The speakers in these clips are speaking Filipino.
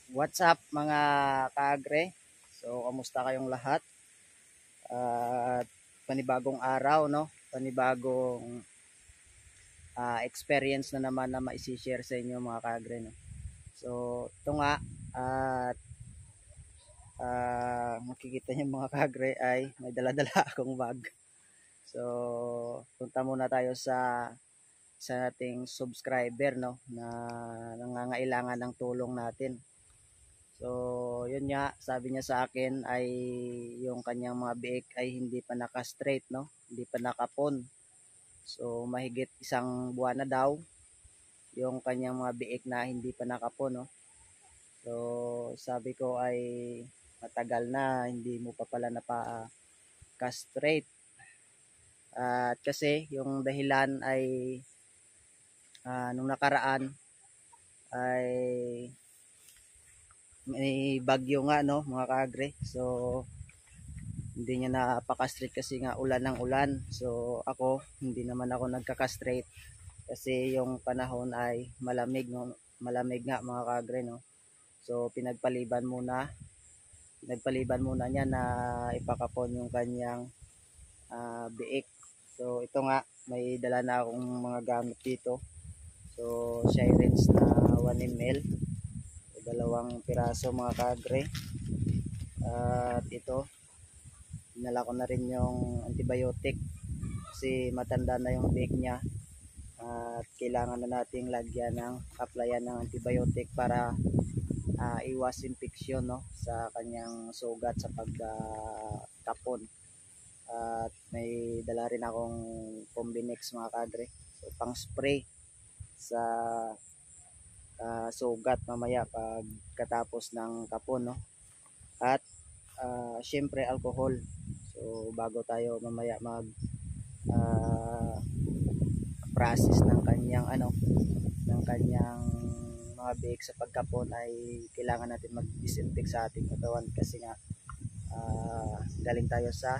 What's up mga kaagre? So, kamusta kayong lahat? At panibagong araw, no? Panibagong experience na naman na maisi-share sa inyo mga kaagre, no? So, ito nga at makikita niyo mga kaagre ay may dala-dala akong bag. So, punta muna tayo sa ating subscriber, no? Na nangangailangan ng tulong natin. So, yun nga, sabi niya sa akin ay yung kanyang mga biik ay hindi pa naka-straight, no? Hindi pa nakapon. So, mahigit isang buwan na daw yung kanyang mga biik na hindi pa nakapon, no? So, sabi ko ay matagal na, hindi mo pa pala napa-castrate. At kasi yung dahilan ay nung nakaraan ay may bagyo nga, no, mga kaagre. So hindi niya napaka-straight kasi nga ulan ng ulan. So ako hindi naman ako nagka-castrate kasi yung panahon ay malamig, no, malamig nga mga kaagre, no. So pinagpaliban muna niya na ipakapon yung kanyang biik. So ito nga, may dala na akong mga gamit dito. So Shirens na 1 ml, dalawang piraso mga kaagre. At ito, dinala ko na rin yung antibiotic kasi matanda na yung biik niya at kailangan na nating lagyan ng applyan ng antibiotic para iwas infeksyon, no, sa kanyang sugat sa pagkapon. At may dala rin akong Combinex mga kadre, so pang spray sa sugat mamaya pagkatapos ng kapon, no. At syempre alcohol. So bago tayo mamaya mag process ng kanyang mga biik sa pagkapon ay kailangan natin mag-disinfect sa ating katawan kasi nga galing tayo sa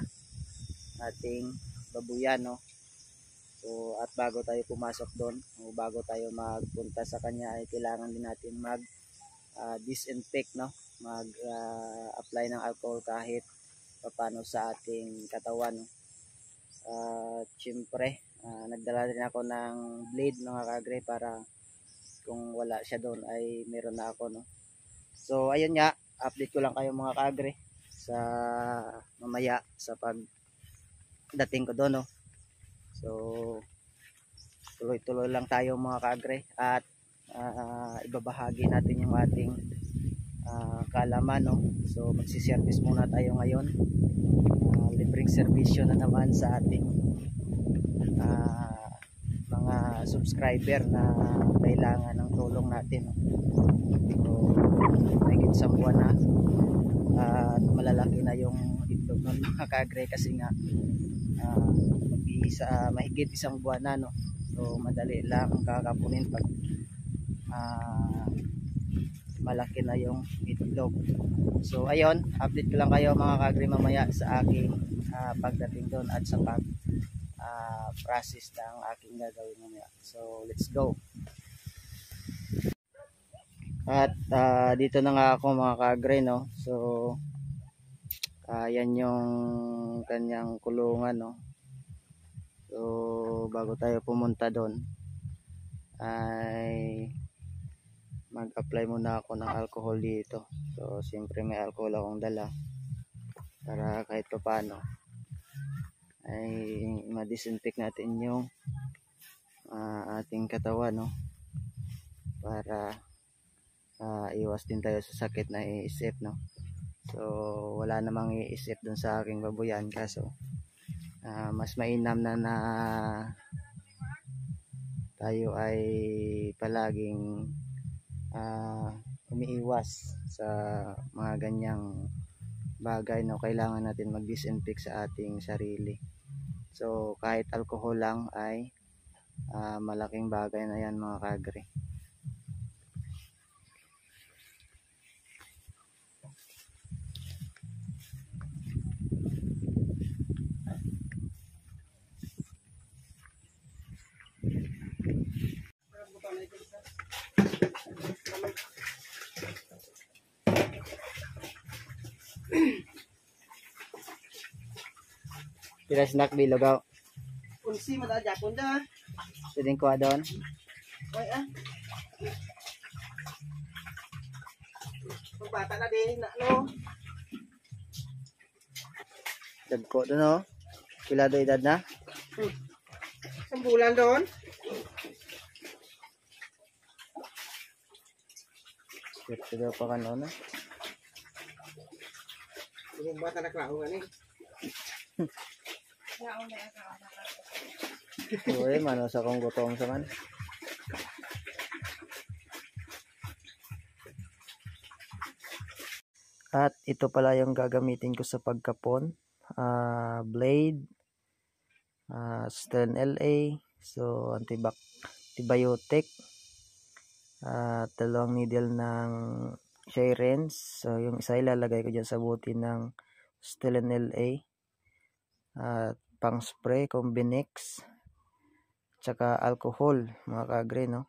ating babuyan, no. So at bago tayo pumasok doon, o bago tayo magpunta sa kanya ay kailangan din natin mag disinfect, no, mag apply ng alcohol kahit paano sa ating katawan, no. Siyempre nagdala rin ako ng blade mga kaagre para kung wala siya doon ay meron na ako, no. So ayun nga, update ko lang kayo mga kaagre sa mamaya sa pagdating ko doon, no. So tuloy-tuloy lang tayo mga kaagre at ibabahagi natin yung ating kaalaman, no. So magsi-service muna tayo ngayon. Libreng serbisyo na naman sa ating mga subscriber na kailangan ng tulong natin, no. So mahigit isang buwan na at malalaki na yung itlog ng mga kaagre kasi nga mahigit isang buwan na, no. So madali lang kakapunin pag malaki na yung itlog. So ayun, update ko lang kayo mga kaagre mamaya sa aking pagdating doon at sa pag process ng aking gagawin mamaya. So let's go. At dito na nga ako mga kaagre, no. So yan yung kanyang kulungan, no. So bago tayo pumunta doon ay mag-apply muna ako ng alcohol dito. So siyempre may alcohol akong dala para kahit paano ay ma-disinfect natin yung ating katawan, no, para iwas din tayo sa sakit na iisip, no. So wala namang iisip dun sa aking babuyan kaso mas mainam na tayo ay palaging umiiwas sa mga ganyang bagay, no. Kailangan natin mag-disinfect sa ating sarili. So kahit alcohol lang ay malaking bagay na yan mga kaagre. Tira snack bilogaw. Unsi mata Japon da. Pwedeng kuha doon. Oy ah. Pagbata na din na no. Dagko doon oh. Pila do edad na? Isang bulan doon. Swerte daw pa kanon na. Yung bata na klaong ani. Uy, mano sa kong gutom sa man. At ito pala yung gagamitin ko sa pagkapon. Blade, Stern LA, so antibiotic, dalawang needle ng Shirens. So yung isa ilalagay ko dyan sa buti ng Stern LA, pang spray, Combinix, tsaka alcohol mga kaagre, no?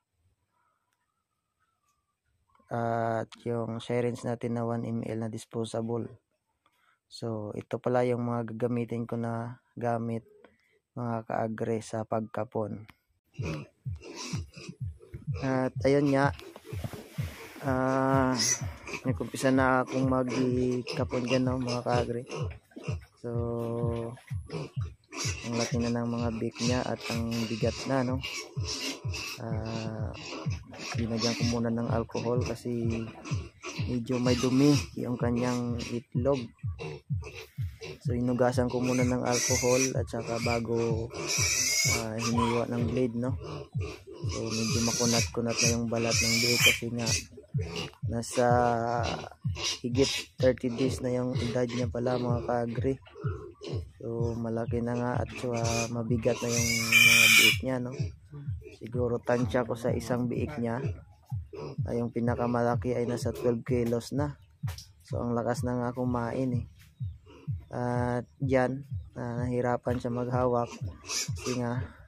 At yung Shirens natin na 1 ml na disposable. So ito pala yung mga gagamitin ko na gamit mga kaagre sa pagkapon. At ayun nga, nagkumpisa na akong magkapon dyan, no, mga kaagre. So ang laki na ng mga beak niya at ang bigat na, no. Binagyan ko muna ng alcohol kasi medyo may dumi yung kanyang itlog. So inugasan ko muna ng alcohol at saka bago hiniwa ng blade, no. So medyo makunat-kunat na yung balat ng blade kasi nga nasa higit 30 days na yung edad niya pala, mga kaagre. So malaki na nga at mabigat na yung mga biik niya, no. Siguro tansya ko sa isang biik niya, yung pinakamalaki ay nasa 12 kilos na. So ang lakas na nga kumain eh. At dyan nahirapan siya maghawak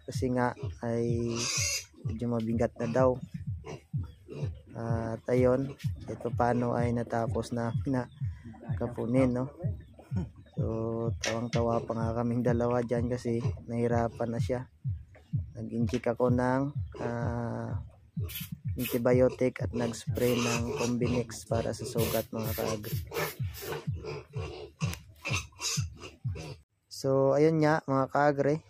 kasi nga ay medyo mabigat na daw. At ayun, ito paano ay natapos na kapunin, no. So tawang-tawa pa nga kaming dalawa dyan kasi nahirapan na siya. Nag-inject ako ng antibiotic at nag-spray ng Combinix para sa sugat, mga kaagre. So ayun nga mga kaagre,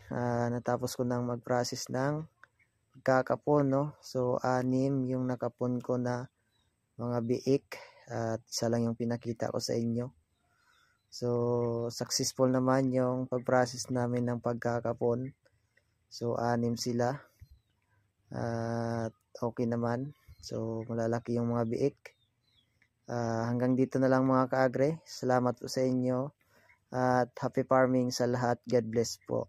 natapos ko nang mag-process ng pagkakapon, no. So 6 yung nakapon ko na mga biik at isa lang yung pinakita ko sa inyo. So successful naman yung pag-process namin ng pagkakapon. So 6 sila at okay naman. So malalaki yung mga biik. Hanggang dito na lang mga kaagre. Salamat po sa inyo at happy farming sa lahat. God bless po.